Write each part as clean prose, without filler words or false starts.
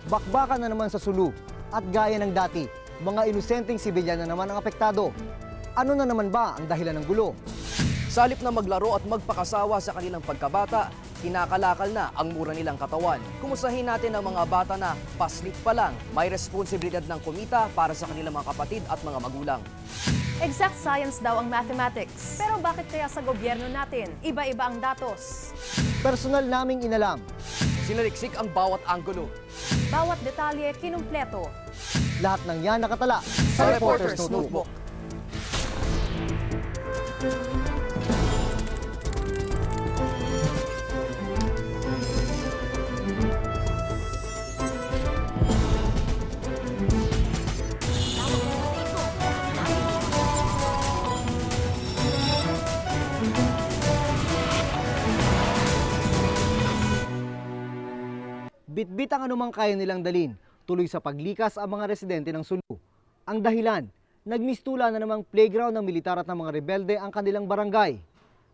Bakbakan na naman sa Sulu at gaya ng dati, mga inosenteng sibilyan na naman ang apektado. Ano na naman ba ang dahilan ng gulo? Sa halip na maglaro at magpakasawa sa kanilang pagkabata, kinakalakal na ang mura nilang katawan. Kumustahin natin ang mga bata na paslit pa lang, may responsibilidad ng kumita para sa kanilang mga kapatid at mga magulang. Exact science daw ang mathematics. Pero bakit kaya sa gobyerno natin, iba-iba ang datos? Personal naming inalam. Sinaliksik ang bawat anggulo. Bawat detalye kinumpleto. Lahat ng yan nakatala sa Reporter's Notebook. Bitbit ang anumang kaya nilang dalin, tuloy sa paglikas ang mga residente ng Sulu. Ang dahilan, nagmistula na namang playground ng militar at ng mga rebelde ang kanilang barangay.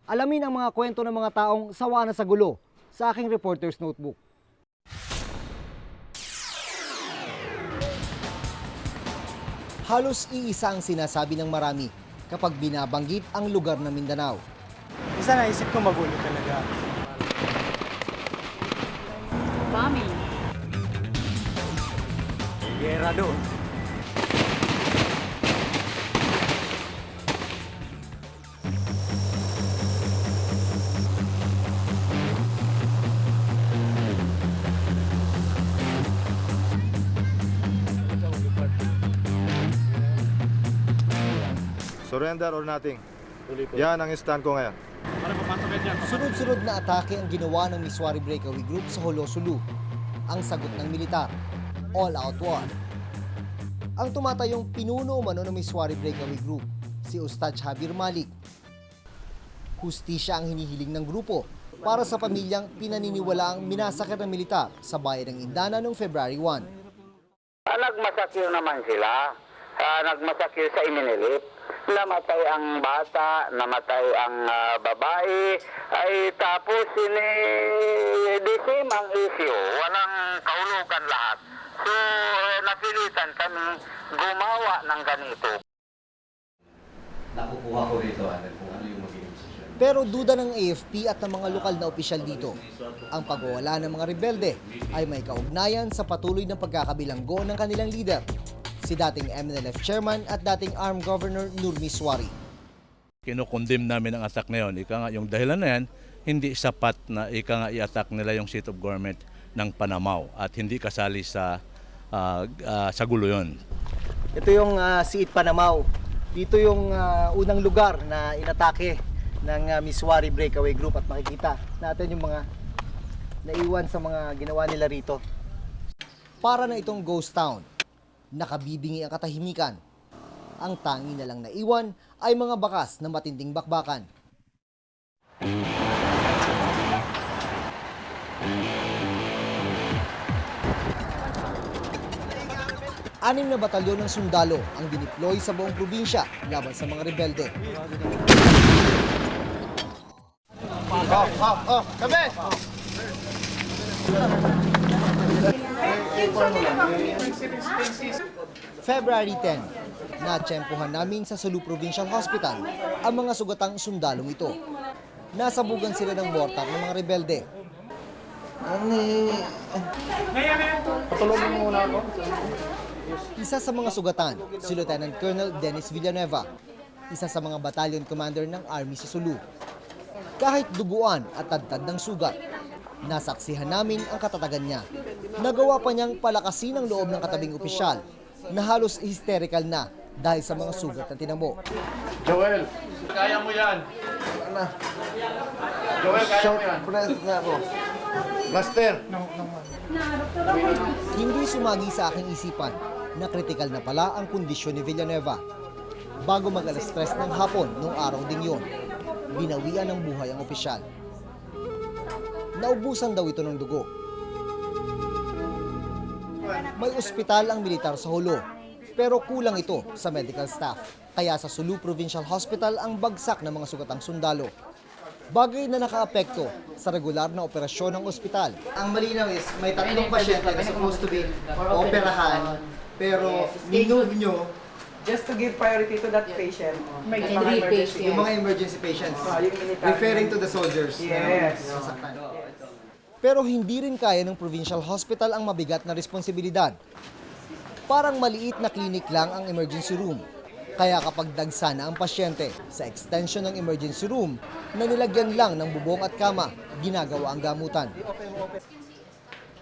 Alamin ang mga kwento ng mga taong sawa na sa gulo sa aking Reporter's Notebook. Halos iisa ang sinasabi ng marami kapag binabanggit ang lugar ng Mindanao. Isa naisip ko magulo talaga. Mami. Gera doon. Surrender or nothing. Yan ang stand ko ngayon. Sunod-sunod na atake ang ginawa ng Miswari Breakaway Group sa Jolo, Sulu. Ang sagot ng militar, all-out war. Ang tumatayong pinuno umano ng Miswari Breakaway Group, si Ustad Javier Malik. Hustisya ang hinihiling ng grupo para sa pamilyang pinaniniwalaang minasakit ng militar sa bayan ng Indana noong February 1. Nagmasakil naman sila. Nagmasakil sa Iminilip. Namatay ang bata, namatay ang babae, ay tapos the ang issue, walang kahulugan lahat. So, napilitan kami gumawa ng ganito. Nakukuha ko rito kung ano yung magiging desisyon. Pero duda ng AFP at ng mga lokal na opisyal dito. Ang pagwawala ng mga rebelde ay may kaugnayan sa patuloy ng pagkakabilanggo ng kanilang leader, si dating MNLF chairman at dating armed governor Nur Miswari. Kinukondem namin ang attack na yun. Ika nga, yung dahilan na yan, hindi sapat na i-attack nila yung seat of government ng Panamaw at hindi kasali sa gulo yun. Ito yung Siit Panamaw. Dito yung unang lugar na inatake ng Miswari Breakaway Group at makikita natin yung mga naiwan sa mga ginawa nila rito. Para na itong ghost town. Nakabibingi ang katahimikan. Ang tangi na lang naiwan ay mga bakas na matinding bakbakan. Anim na batalyon ng sundalo ang dineploy sa buong probinsya laban sa mga rebelde. February 10, natsyempohan namin sa Sulu Provincial Hospital ang mga sugatang sundalong ito. Nasabugan sila ng mortar ng mga rebelde. Isa sa mga sugatan, si Lieutenant Colonel Dennis Villanueva, isa sa mga battalion commander ng Army sa Sulu. Kahit duguan at tadtad ng sugat, nasaksihan namin ang katatagan niya. Nagawa pa niyang palakasin ang loob ng katabing opisyal na halos hysterical na dahil sa mga sugat na tinamo. Joel, kaya mo yan. Joel, kaya mo yan. Master. Hindi sumagi sa aking isipan na kritikal na pala ang kondisyon ni Villanueva. Bago mag-alas 3 ng hapon noong araw ding yun, binawian ng buhay ang opisyal. Naubusan daw ito ng dugo. May ospital ang militar sa Jolo, pero kulang ito sa medical staff. Kaya sa Sulu Provincial Hospital ang bagsak ng mga sugatang sundalo. bagay na nakaapekto sa regular na operasyon ng ospital. Ang malinaw is may tatlong pasyente na supposed to be operahan, pero minove nyo Just to give priority to that patient. yung mga emergency patients, referring to the soldiers. Yes. Na nasaktan. Pero hindi rin kaya ng provincial hospital ang mabigat na responsibilidad. Parang maliit na clinic lang ang emergency room. Kaya kapag dagsa na ang pasyente sa extension ng emergency room na nilagyan lang ng bubong at kama, ginagawa ang gamutan.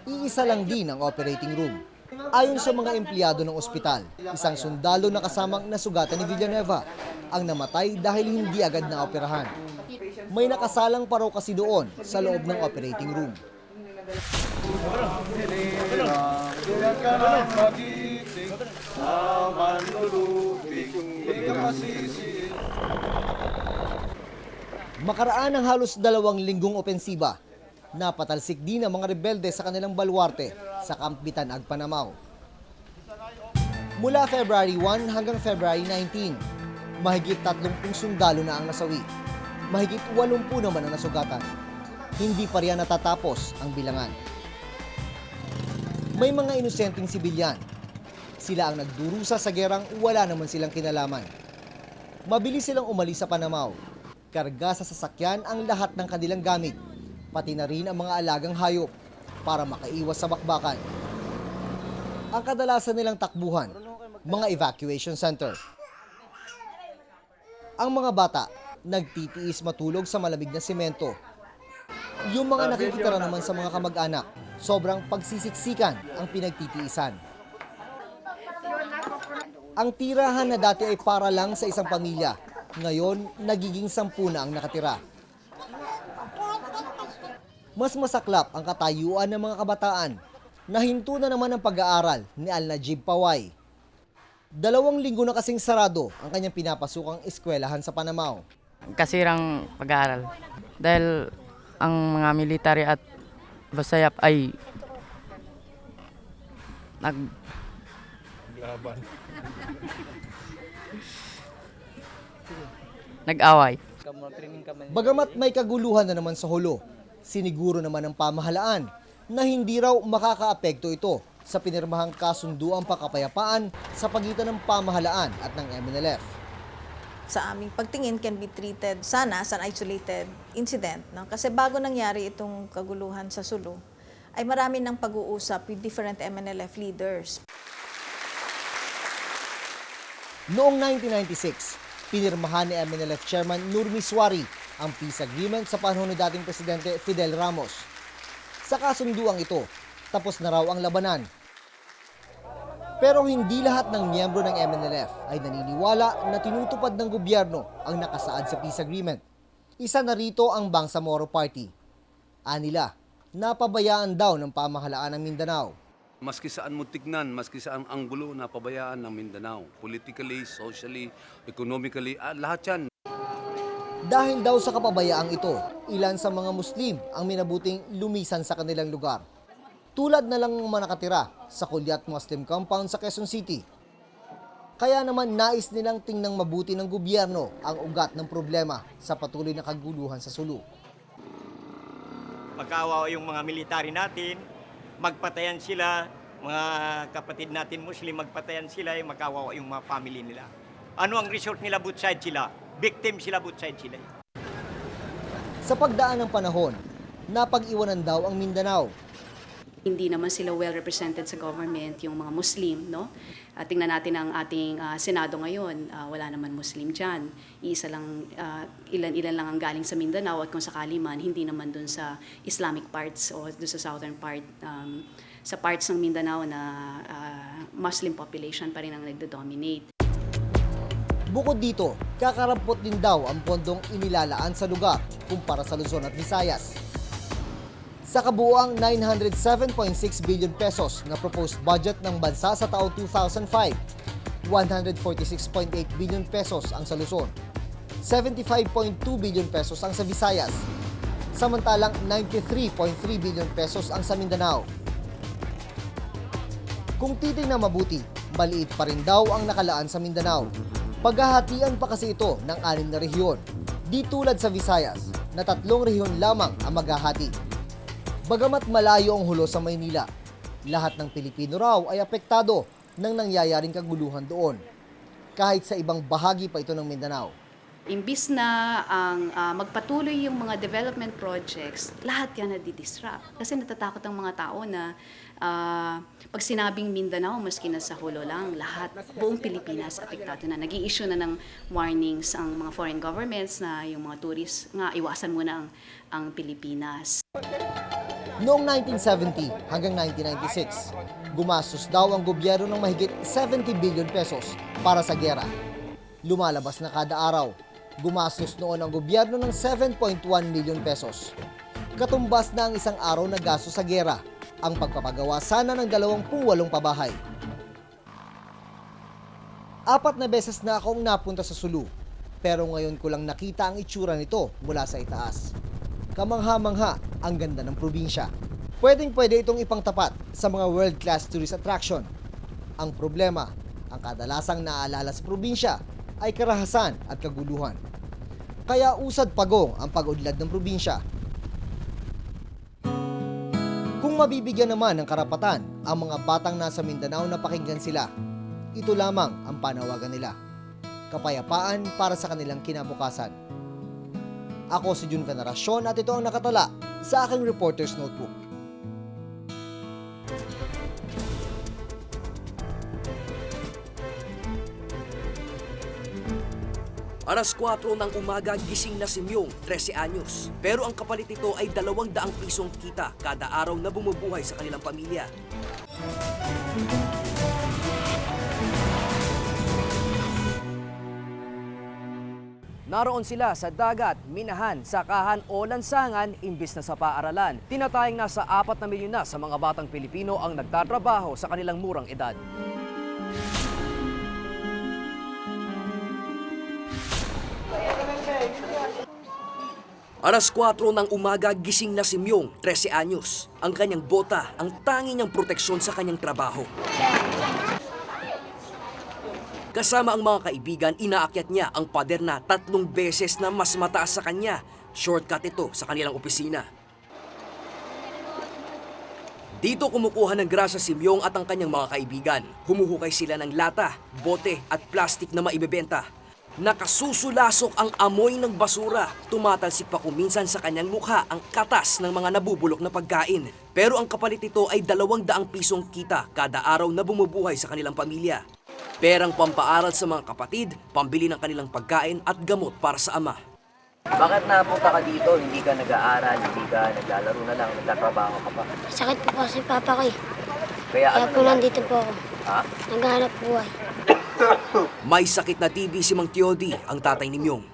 Iisa lang din ang operating room. Ayon sa mga empleyado ng ospital, isang sundalo na kasamang nasugatan ni Villanueva ang namatay dahil hindi agad na operahan. May nakasalang pa raw kasi doon sa loob ng operating room. Makaraan ng halos 2 linggong opensiba, napatalsik din ang mga rebelde sa kanilang baluarte sa Camp Bitanag, Panamao. Mula February 1 hanggang February 19, mahigit 30 sundalo na ang nasawi. Mahigit 80 naman ang nasugatan. Hindi pa riyan natatapos ang bilangan. May mga inosenteng sibilyan. Sila ang nagdurusa sa gerang wala naman silang kinalaman. Mabilis silang umalis sa Panamao. Karga sa sasakyan ang lahat ng kanilang gamit, pati na rin ang mga alagang hayop para makaiwas sa bakbakan. Ang kadalasan nilang takbuhan, mga evacuation center. Ang mga bata, nagtitiis matulog sa malamig na semento. Yung mga nakikitira naman sa mga kamag-anak, sobrang pagsisiksikan ang pinagtitiisan. Ang tirahan na dati ay para lang sa isang pamilya, ngayon nagiging 10 na ang nakatira. Mas masaklap ang katayuan ng mga kabataan. Nahinto na naman ang pag-aaral ni Al-Najib Paway. 2 linggo na kasing sarado ang kanyang pinapasukang eskwelahan sa Panamao. Kasirang pag-aaral. Dahil ang mga military at basayap ay nag-away. Bagamat may kaguluhan na naman sa hulo, siniguro naman ng pamahalaan na hindi raw makakaapekto ito sa pinirmahang kasunduang pakapayapaan sa pagitan ng pamahalaan at ng MNLF. Sa aming pagtingin can be treated sana as an isolated incident. No? Kasi bago nangyari itong kaguluhan sa Sulu, ay marami ng pag-uusap with different MNLF leaders. Noong 1996, pinirmahan ni MNLF Chairman Nur Miswari ang peace agreement sa panahon ni dating Presidente Fidel Ramos. Sa kasunduang ito, tapos na raw ang labanan. Pero hindi lahat ng miyembro ng MNLF ay naniniwala na tinutupad ng gobyerno ang nakasaad sa peace agreement. Isa na rito ang Bangsamoro Party. Anila, napabayaan daw ng pamahalaan ng Mindanao. Maski saan mo tignan, maski saan anggulo, napabayaan ng Mindanao. Politically, socially, economically, lahat yan. Dahil daw sa kapabayaang ito, ilan sa mga Muslim ang minabuting lumisan sa kanilang lugar. Tulad na lang mga nakatira sa Kulyat Muslim Compound sa Quezon City. Kaya naman nais nilang tingnan mabuti ng gobyerno ang ugat ng problema sa patuloy na kaguluhan sa Sulu. Magkawawa yung mga military natin, magpatayan sila, mga kapatid natin Muslim, magpatayan sila, magkawawa yung mga family nila. Ano ang result nila, both side sila? Victim sila, both side sila. Sa pagdaan ng panahon, napag-iwanan daw ang Mindanao. Hindi naman sila well represented sa government, yung mga Muslim, no? Tingnan natin ang ating Senado ngayon, wala naman Muslim dyan. Iisa lang, ilan-ilan lang ang galing sa Mindanao at kung sakali man, hindi naman dun sa Islamic parts o dun sa southern part, sa parts ng Mindanao na Muslim population pa rin ang nagdo-dominate. Bukod dito, kakarampot din daw ang pondong inilalaan sa lugar kumpara sa Luzon at Visayas. Sa kabuuang 907.6 billion pesos na proposed budget ng bansa sa taong 2005, 146.8 billion pesos ang sa Luzon, 75.2 billion pesos ang sa Visayas, samantalang 93.3 billion pesos ang sa Mindanao. Kung titingnan mabuti, maliit pa rin daw ang nakalaan sa Mindanao. Paghahatian pa kasi ito ng 6 na rehiyon, di tulad sa Visayas na 3 rehiyon lamang ang maghahati. Bagamat malayo ang Hulo sa Maynila, lahat ng Pilipino raw ay apektado ng nangyayaring kaguluhan doon, kahit sa ibang bahagi pa ito ng Mindanao. Imbis na ang magpatuloy yung mga development projects, lahat yan nadi-disrupt. Kasi natatakot ang mga tao na pag sinabing Mindanao, maski na sa Hulo lang, lahat, buong Pilipinas apektado na. Nag-i-issue na ng warnings ang mga foreign governments na yung mga tourists nga iwasan muna ang Pilipinas. Noong 1970 hanggang 1996, gumastos daw ang gobyerno ng mahigit 70 billion pesos para sa giyera. Lumalabas na kada araw, gumastos noon ang gobyerno ng 7.1 million pesos. Katumbas na ang isang araw na gasto sa giyera, ang pagpapagawa sana ng 28 pabahay. 4 na beses na akong napunta sa Sulu, pero ngayon ko lang nakita ang itsura nito mula sa itaas. Kamangha-mangha ang ganda ng probinsya. Pwedeng-pwede itong ipangtapat sa mga world-class tourist attraction. Ang problema, ang kadalasang naaalala sa probinsya ay karahasan at kaguluhan. Kaya usad pagong ang pag-udlad ng probinsya. Kung mabibigyan naman ng karapatan ang mga batang nasa Mindanao na pakinggan sila, ito lamang ang panawagan nila. Kapayapaan para sa kanilang kinabukasan. Ako si Jun Veneracion at ito ang nakatala sa aking Reporter's Notebook. Alas 4 ng umaga, gising na si Myong, 13 anyos. Pero ang kapalit nito ay 200 pisong kita kada araw na bumubuhay sa kanilang pamilya. Naroon sila sa dagat, minahan, sakahan o lansangan imbis na sa paaralan. Tinatayang nasa 4 na milyon na sa mga batang Pilipino ang nagtatrabaho sa kanilang murang edad. Alas 4 ng umaga, gising na si Myong, 13 anyos. Ang kanyang bota, ang tangi niyang proteksyon sa kanyang trabaho. Kasama ang mga kaibigan, inaakyat niya ang pader na 3 beses na mas mataas sa kanya. Shortcut ito sa kanilang opisina. Dito kumukuha ng grasa si Myong at ang kanyang mga kaibigan. Humuhukay sila ng lata, bote at plastik na maibebenta. Nakasusulasok ang amoy ng basura. Tumatalsik pa kuminsan sa kanyang mukha ang katas ng mga nabubulok na pagkain. Pero ang kapalit nito ay 200 pisong kita kada araw na bumubuhay sa kanilang pamilya. Perang pampaaral sa mga kapatid, pambili ng kanilang pagkain at gamot para sa ama. Bakit napunta ka dito? Hindi ka nag-aaral, hindi ka naglalaro na lang, nagtatrabaho ka pa? Sakit po kasi papa ko eh. Kaya po nandito po ako. Ha? Naghahanap buhay. May sakit na TB si Mang Teody, ang tatay ni Myong.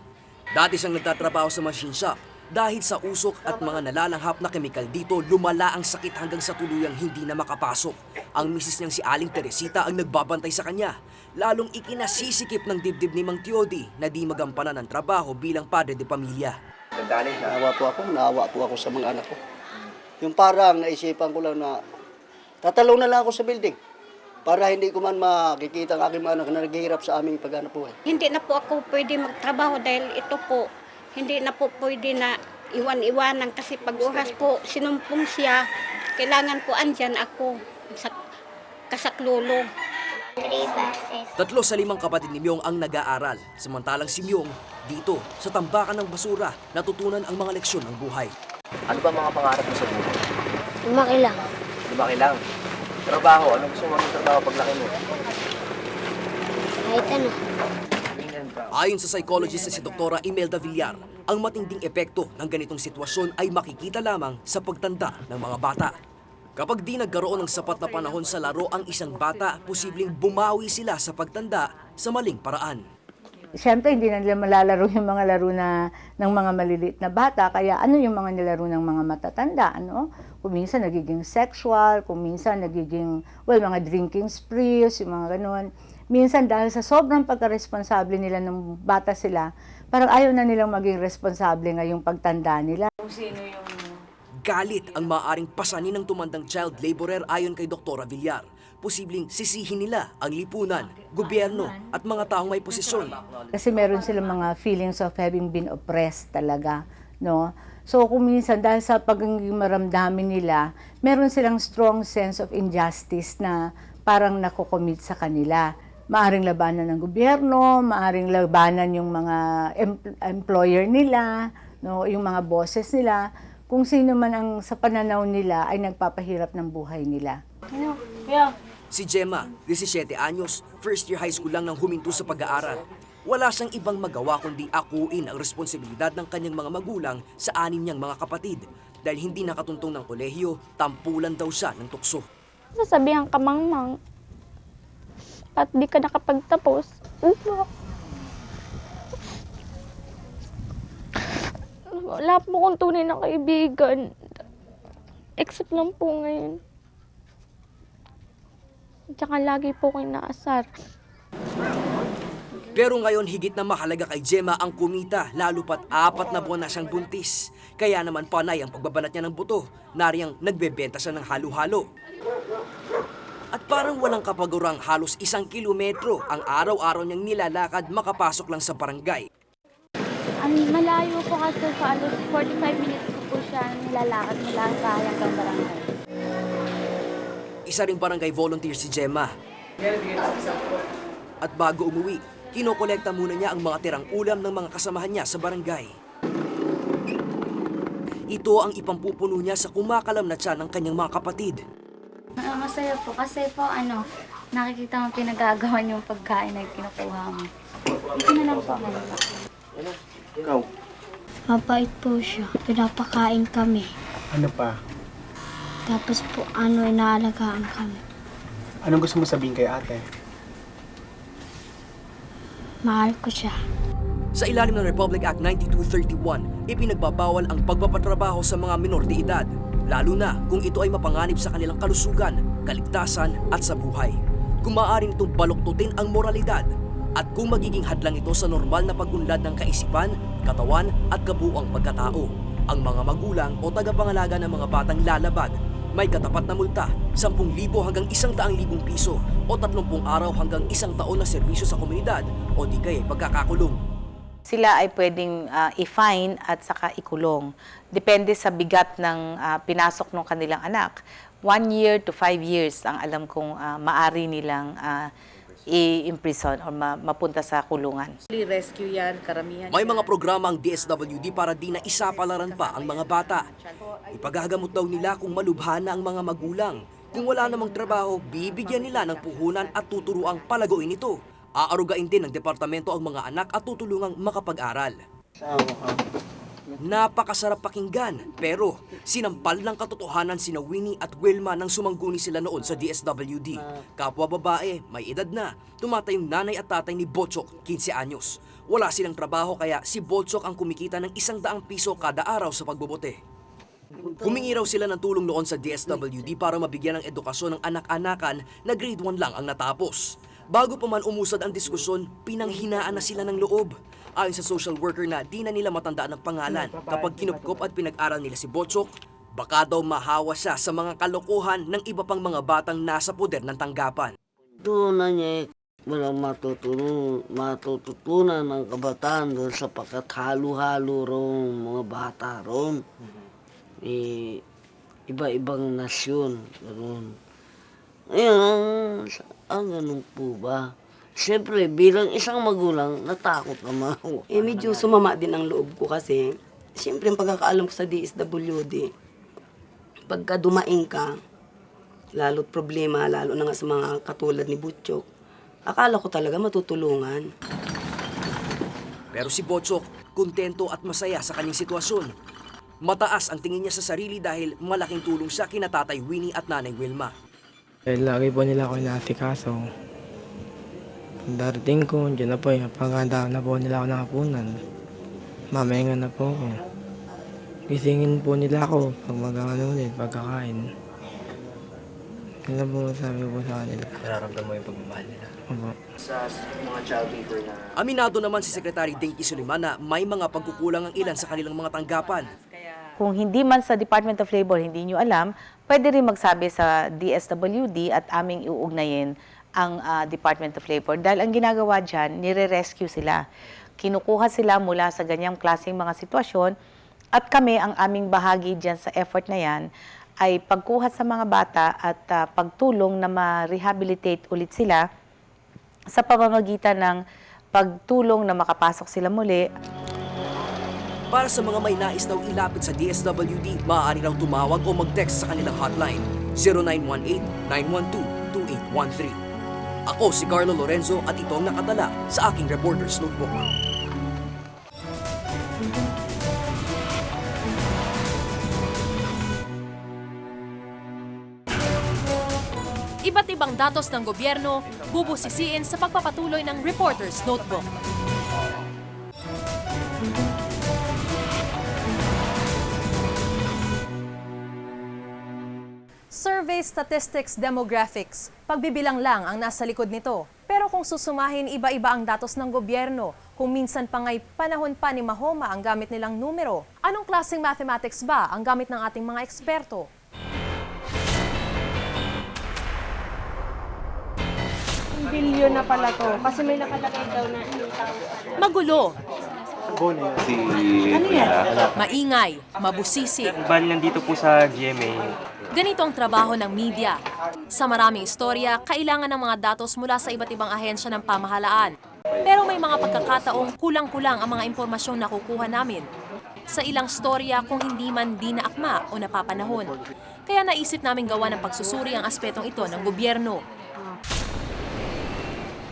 Dati siyang nagtatrabaho sa machine shop. Dahil sa usok at mga nalalanghap na kemikal dito, lumala ang sakit hanggang sa tuluyang hindi na makapasok. Ang misis niyang si Aling Teresita ang nagbabantay sa kanya. Lalong ikinasisikip ng dibdib ni Mang Teody na di magampanan ng trabaho bilang padre de pamilya. Naawa po ako sa mga anak ko. Yung parang naisipan ko lang na tatalong na lang ako sa building para hindi ko man makikita ang aking mga anak na naghihirap sa aming paghanap buhay. Hindi na po ako pwede magtrabaho dahil ito po, hindi na po pwede na iwan-iwanan kasi pag oras po sinumpong siya, kailangan po andyan ako sa kasaklolo. 3 sa 5 kapatid ni Myong ang nag-aaral. Samantalang si Myong, dito, sa tambakan ng basura, natutunan ang mga leksyon ng buhay. Ano ba mga pangarap mo sa buhay? Lumaki lang. Lumaki lang. Trabaho, ano gusto mo magtrabaho paglaki mo? Kahit ano. Ayon sa psychologist na si Dr. Imelda Villar, ang matinding epekto ng ganitong sitwasyon ay makikita lamang sa pagtanda ng mga bata. Kapag di nagkaroon ng sapat na panahon sa laro ang isang bata, posibleng bumawi sila sa pagtanda sa maling paraan. Siyempre, hindi na nila malalaro yung mga laro na, ng mga maliliit na bata. Kaya ano yung mga nilaro ng mga matatanda? Ano? Kung minsan nagiging sexual, kung minsan nagiging, mga drinking sprees, yung mga ganun. Minsan dahil sa sobrang pagka-responsable nila ng bata sila, parang ayaw na nilang maging responsable ngayong pagtanda nila. Kung sino yung... Galit ang maaaring pasanin ng tumandang child laborer ayon kay Dr. Villar. Posibleng sisihin nila ang lipunan, gobyerno at mga taong may posisyon. Kasi meron silang mga feelings of having been oppressed talaga no? So kung minsan dahil sa pagiging maramdamin nila, meron silang strong sense of injustice na parang nakocommit sa kanila. Maaring labanan ng gobyerno, maaring labanan yung mga employer nila, no, yung mga bosses nila, kung sino man ang sa pananaw nila ay nagpapahirap ng buhay nila. Si Gemma, 17 anyos, first year high school lang nang huminto sa pag-aaral. Wala siyang ibang magawa kundi akuin ang responsibilidad ng kanyang mga magulang sa 6 niyang mga kapatid. Dahil hindi nakatuntong ng kolehiyo, tampulan daw siya ng tukso. Sasabihan ka mangmang at di ka nakapagtapos. Wala po kong tunay na kaibigan. Except lang po ngayon. Tsaka lagi po ko inaasar. Pero ngayon higit na mahalaga kay Gemma ang kumita, lalo pat 4 na buwan na siyang buntis. Kaya naman panay ang pagbabanat niya ng buto, nariyang nagbebenta siya ng halo-halo. At parang walang kapagurang halos 1 kilometro ang araw-araw niyang nilalakad makapasok lang sa barangay. Malayo po kasi sa 45 minutes po siya nilalakad mula sa bahay hanggang barangay. Isa ring barangay volunteer si Gemma. At bago umuwi, kinokolekta muna niya ang mga tirang ulam ng mga kasamahan niya sa barangay. Ito ang ipampupuno niya sa kumakalam na tiyan ng kanyang mga kapatid. Masaya po kasi po nakikita mo pinagagawa yung pagkain na kinukuha mo. Ito na lang po ako. Ikaw? Mabait po siya. Pinapakain kami. Ano pa? Tapos po inaalagaan kami. Anong gusto mo sabihin kay ate? Mahal ko siya. Sa ilalim ng Republic Act 9231, ipinagbabawal ang pagpapatrabaho sa mga minor de edad, lalo na kung ito ay mapanganib sa kanilang kalusugan, kaligtasan at sa buhay. Kung maaari nitong baluktutin ang moralidad at kung magiging hadlang ito sa normal na pag-unlad ng kaisipan, katawan at kabuuang pagkatao, ang mga magulang o tagapangalaga ng mga batang lalabag may katapat na multa, 10,000 hanggang 100,000 piso o 30 araw hanggang 1 taon na serbisyo sa komunidad o di kaya pagkakakulong. Sila ay pwedeng i-fine at saka ikulong. Depende sa bigat ng pinasok ng kanilang anak. 1 year to 5 years ang alam kong maari nilang i-imprison o mapunta sa kulungan. Rescue yan, karamihan. May mga programa ang DSWD para di na isapalaran pa ang mga bata. Ipagagamot daw nila kung malubha na ang mga magulang. Kung wala namang trabaho, bibigyan nila ng puhunan at tuturuang palaguin ito. Aarugain din ng departamento ang mga anak at tutulungang makapag-aral. Napakasarap pakinggan, pero sinampal ng katotohanan sina Winnie at Wilma nang sumangguni sila noon sa DSWD. Kapwa babae, may edad na, tumatayong nanay at tatay ni Botchok, 15 anyos. Wala silang trabaho kaya si Botchok ang kumikita ng 100 piso kada araw sa pagbobote. Humingi raw sila ng tulong noon sa DSWD para mabigyan ng edukasyon ng anak-anakan na grade 1 lang ang natapos. Bago pa man umusad ang diskusyon, pinanghinaan na sila ng loob. Ayon sa social worker na di na nila matandaan ang pangalan, kapag kinupkop at pinag-aral nila si Botchok, baka daw mahawa siya sa mga kalokohan ng iba pang mga batang nasa poder ng tanggapan. Doon na niya walang matututunan ng kabataan doon sapagkat halo-halo ron mga bata ron. Iba-ibang nasyon. Ganun. Ngayon, ang ganun po ba? Siyempre, bilang isang magulang, natakot naman ako. Medyo sumama din ang loob ko kasi, siyempre, ang pagkakaalam ko sa DSWD, pagka dumaing ka, lalo't problema, lalo na nga sa mga katulad ni Butchok, akala ko talaga matutulungan. Pero si Botchok, kontento at masaya sa kanyang sitwasyon. Mataas ang tingin niya sa sarili dahil malaking tulong siya kina Tatay Winnie at Nanay Wilma. Lagi po nila ako inaasikaso. Darating ko, dyan na po paghanda na po nila ako ng hapunan. Mamahinga na po ako. Gisingin po nila ako pag mag-ano ulit, pagkakain. Yan na po sabi ko sa kanila. Nararamdaman mo yung pagmamahal nila? Opo. Sa mga child labor na... Aminado naman si Secretary Dinky Suliman na may mga pagkukulang ang ilan sa kanilang mga tanggapan. Kung hindi man sa Department of Labor, hindi nyo alam, pwede rin magsabi sa DSWD at aming iugnayin ang Department of Labor. Dahil ang ginagawa dyan, nire-rescue sila. Kinukuha sila mula sa ganyang klaseng mga sitwasyon At kami, ang aming bahagi dyan sa effort na yan, ay pagkuha sa mga bata at pagtulong na ma-rehabilitate ulit sila sa pamamagitan ng pagtulong na makapasok sila muli. Para sa mga may nais daw ilapit sa DSWD, maaari raw tumawag o mag-text sa kanilang hotline 0918-912-2813. Ako si Carlo Lorenzo at ito ang nakadala sa aking Reporter's Notebook. Iba't ibang datos ng gobyerno bubusisiin sa pagpapatuloy ng Reporter's Notebook. Survey Statistics Demographics. Pagbibilang lang ang nasa likod nito. Pero kung susumahin, iba-iba ang datos ng gobyerno. Kung minsan pa nga'y panahon pa ni Mahoma ang gamit nilang numero. Anong klaseng mathematics ba ang gamit ng ating mga eksperto? Bilyon na pala to. Kasi may nakalagay daw na 2,000. Magulo, Si maingay, mabusisi. Bali nandito po sa GMA. Ganito ang trabaho ng media. Sa maraming istorya, kailangan ng mga datos mula sa iba't ibang ahensya ng pamahalaan. Pero may mga pagkakataong kulang-kulang ang mga impormasyong nakukuha namin. Sa ilang storya kung hindi man di naakma o napapanahon. Kaya naisip namin gawa ng pagsusuri ang aspetong ito ng gobyerno.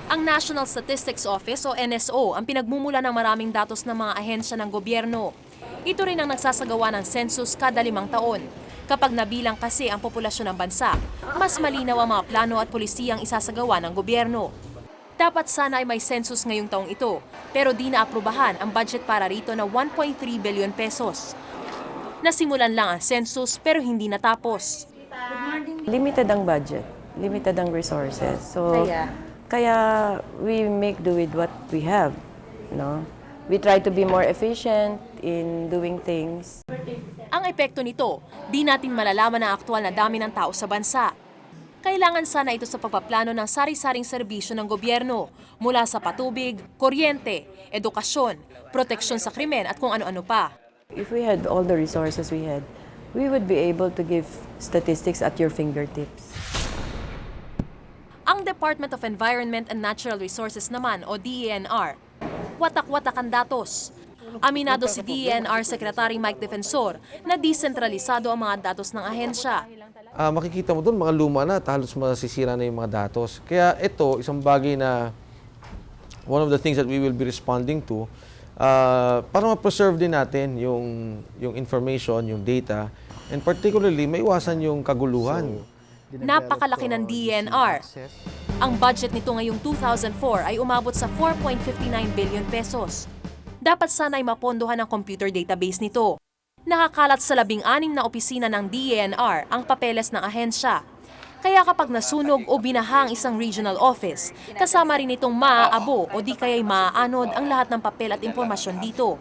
Ang National Statistics Office o NSO ang pinagmumula ng maraming datos ng mga ahensya ng gobyerno. Ito rin ang nagsasagawa ng census kada 5 taon. Kapag nabilang kasi ang populasyon ng bansa, mas malinaw ang mga plano at polisiyang isasagawa ng gobyerno. Dapat sana ay may census ngayong taong ito, pero di naaprubahan ang budget para rito na 1.3 billion pesos. Nasimulan lang ang census pero hindi natapos. Limited ang budget, limited ang resources. So, kaya we make do with what we have, no? We try to be more efficient in doing things. Ang epekto nito, di natin malalaman ang aktual na dami ng tao sa bansa. Kailangan sana ito sa pagpaplano ng sari-saring serbisyo ng gobyerno mula sa patubig, kuryente, edukasyon, proteksyon sa krimen at kung ano-ano pa. If we had all the resources we had, we would be able to give statistics at your fingertips. Ang Department of Environment and Natural Resources naman o DENR, watak-watak ang datos. Aminado si DENR Secretary Mike Defensor na desentralisado ang mga datos ng ahensya. Makikita mo doon, mga luma na, halos masisira na yung mga datos. Kaya ito, isang bagay na one of the things that we will be responding to, para ma-preserve din natin yung information, yung data, and particularly, maiwasan yung kaguluhan. Napakalaki ng DENR. Ang budget nito ngayong 2004 ay umabot sa 4.59 billion pesos. Dapat sana ay mapondohan ang computer database nito. Nakakalat sa 16 na opisina ng DENR ang papeles ng ahensya. Kaya kapag nasunog o binahang isang regional office, kasama rin itong maaabo o di kaya'y maaanod ang lahat ng papel at impormasyon dito.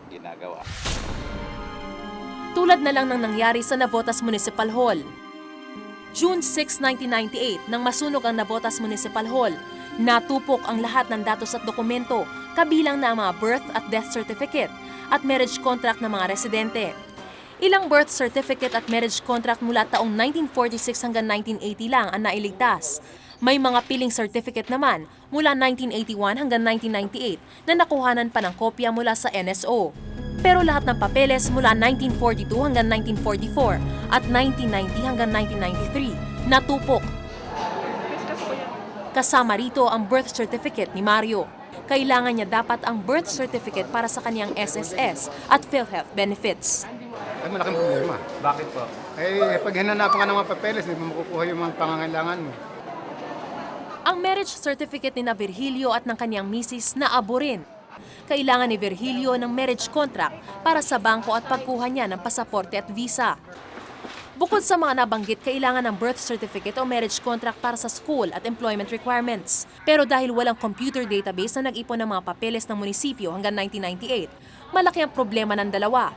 Tulad na lang ng nangyari sa Navotas Municipal Hall. June 6, 1998, nang masunog ang Navotas Municipal Hall, natupok ang lahat ng datos at dokumento, kabilang na ang mga birth at death certificate at marriage contract ng mga residente. Ilang birth certificate at marriage contract mula taong 1946 hanggang 1980 lang ang nailigtas. May mga piling certificate naman mula 1981 hanggang 1998 na nakuhanan pa ng kopya mula sa NSO. Pero lahat ng papeles mula 1942 hanggang 1944 at 1990 hanggang 1993 natupok. Kasama rito ang birth certificate ni Mario. Kailangan niya dapat ang birth certificate para sa kanyang SSS at PhilHealth benefits. Ay, malaking problema. Bakit po? Pag hinanapan ka ng mga papeles, hindi mo makukuha yung mga pangangailangan mo. Ang marriage certificate ni na Virgilio at ng kanyang misis na abo rin. Kailangan ni Virgilio ng marriage contract para sa bangko at pagkuha niya ng pasaporte at visa. Bukod sa mga nabanggit, kailangan ng birth certificate o marriage contract para sa school at employment requirements. Pero dahil walang computer database na nag-ipon ng mga papeles ng munisipyo hanggang 1998, malaki ang problema ng dalawa.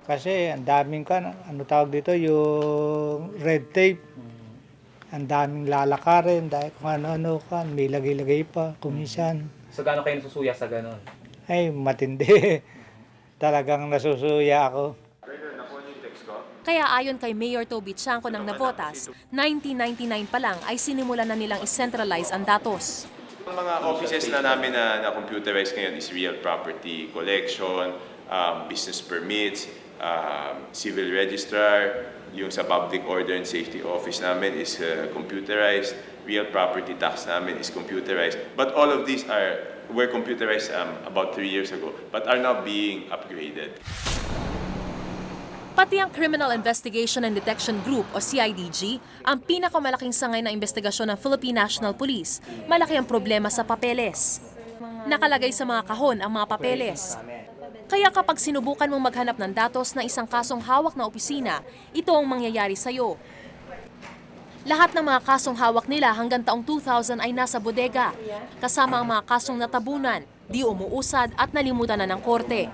Kasi ang daming tawag dito, yung red tape. Ang daming lalakarin dahil kung ano-ano kan, may lagay-lagay pa kuminsan. So gaano kayo nasusuya sa ganon? Ay, matindi. talagang nasusuya ako. Kaya ayon kay Mayor Toby Chanco ng Navotas, 1999 pa lang ay sinimulan na nilang i-centralize ang datos. Ang mga offices na namin na computerized ngayon is real property collection, business permits, civil registrar, yung sa public order and safety office namin is computerized, real property tax namin is computerized. But all of these were computerized about 3 years ago, but are now being upgraded. Pati ang Criminal Investigation and Detection Group o CIDG, ang pinakamalaking sangay na investigasyon ng Philippine National Police, malaki ang problema sa papeles. Nakalagay sa mga kahon ang mga papeles. Kaya kapag sinubukan mong maghanap ng datos ng isang kasong hawak na opisina, ito ang mangyayari sa'yo. Lahat ng mga kasong hawak nila hanggang taong 2000 ay nasa bodega, kasama ang mga kasong natabunan, di umuusad at nalimutan na ng korte.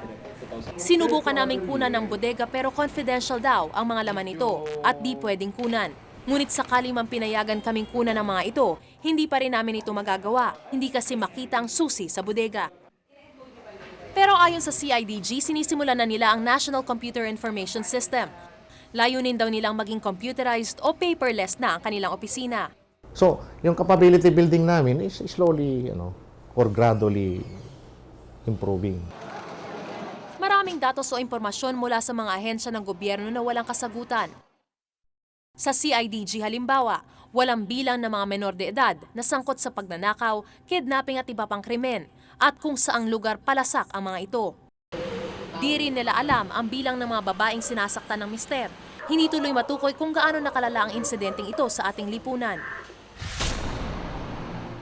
Sinubukan naming kunan ng bodega pero confidential daw ang mga laman nito at di pwedeng kunan. Ngunit sakali man pinayagan kaming kunan ng mga ito, hindi pa rin namin ito magagawa, hindi kasi makita ang susi sa bodega. Pero ayon sa CIDG, sinisimulan na nila ang National Computer Information System. Layunin daw nilang maging computerized o paperless na ang kanilang opisina. So, yung capability building namin is slowly, or gradually improving. Maraming datos o impormasyon mula sa mga ahensya ng gobyerno na walang kasagutan. Sa CIDG halimbawa, walang bilang ng mga menor de edad na sangkot sa pagnanakaw, kidnapping at iba pang krimen, at kung saang lugar palasak ang mga ito. Di rin nila alam ang bilang ng mga babaeng sinasaktan ng mister. Hindi tuloy matukoy kung gaano nakalala ang insidenteng ito sa ating lipunan.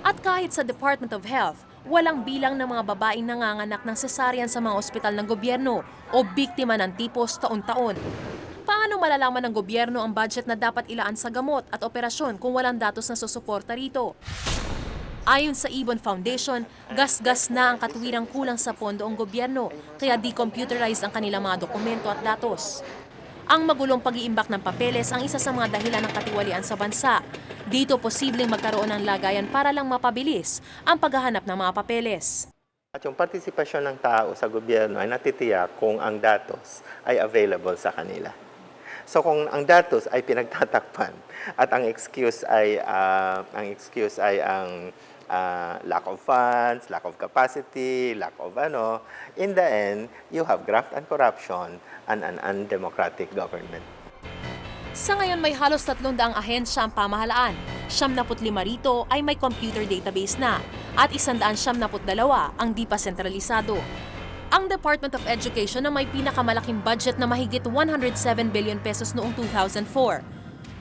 At kahit sa Department of Health, walang bilang ng mga babaeng nanganganak ng cesarean sa mga ospital ng gobyerno o biktima ng tipos taon-taon. Paano malalaman ng gobyerno ang budget na dapat ilaan sa gamot at operasyon kung walang datos na susuporta rito? Ayon sa Ibon Foundation, gas-gas na ang katuwirang kulang sa pondo ang gobyerno, kaya decomputerized ang kanilang mga dokumento at datos. Ang magulong pag-iimbak ng papeles ang isa sa mga dahilan ng katiwalian sa bansa. Dito posibleng magkaroon ng lagayan para lang mapabilis ang paghahanap ng mga papeles. At yung partisipasyon ng tao sa gobyerno ay natitiyak kung ang datos ay available sa kanila. So kung ang datos ay pinagtatakpan at ang excuse ay lack of funds, lack of capacity, lack of in the end, you have graft and corruption and an undemocratic government. Sa ngayon may halos 300 ahensya ang pamahalaan. 75 rito ay may computer database na at 172 ang di pa sentralisado. Ang Department of Education na may pinakamalaking budget na mahigit 107 billion pesos noong 2004.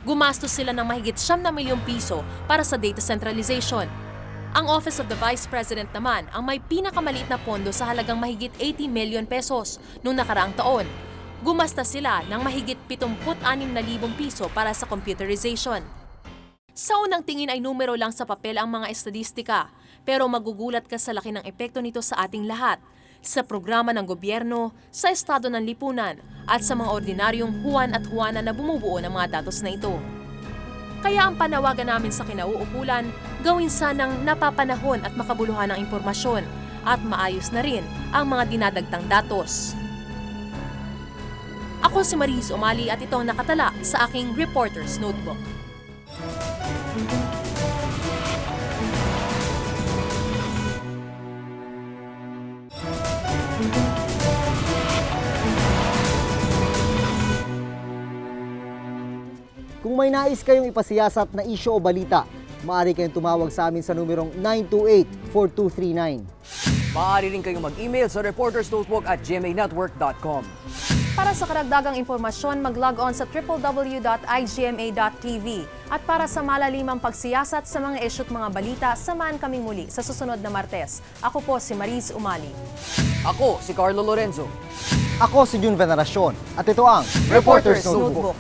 Gumastos sila ng mahigit 9 na milyong piso para sa data centralization. Ang Office of the Vice President naman ang may pinakamaliit na pondo sa halagang mahigit 80 million pesos noong nakaraang taon. Gumasta sila ng mahigit 76,000 piso para sa computerization. Sa unang tingin ay numero lang sa papel ang mga estadistika, pero magugulat ka sa laki ng epekto nito sa ating lahat, sa programa ng gobyerno, sa estado ng lipunan, at sa mga ordinaryong Juan at Juana na bumubuo ng mga datos na ito. Kaya ang panawagan namin sa kinauukulan, gawin sanang napapanahon at makabuluhan ng impormasyon at maayos na rin ang mga dinadagtang datos. Ako si Maris Umali at ito ang nakatala sa aking Reporter's Notebook. Kung may nais kayong ipasiyasat na isyo o balita, maaari kayong tumawag sa amin sa numerong 928-4239. Maaari rin kayong mag-email sa reportersnotebook@gmanetwork.com. Para sa karagdagang impormasyon, mag-log on sa www.igma.tv. At para sa malalimang pagsiyasat sa mga issue't mga balita, samahan kaming muli sa susunod na Martes. Ako po si Maris Umali. Ako si Carlo Lorenzo. Ako si Jun Veneracion at ito ang Reporter's Notebook.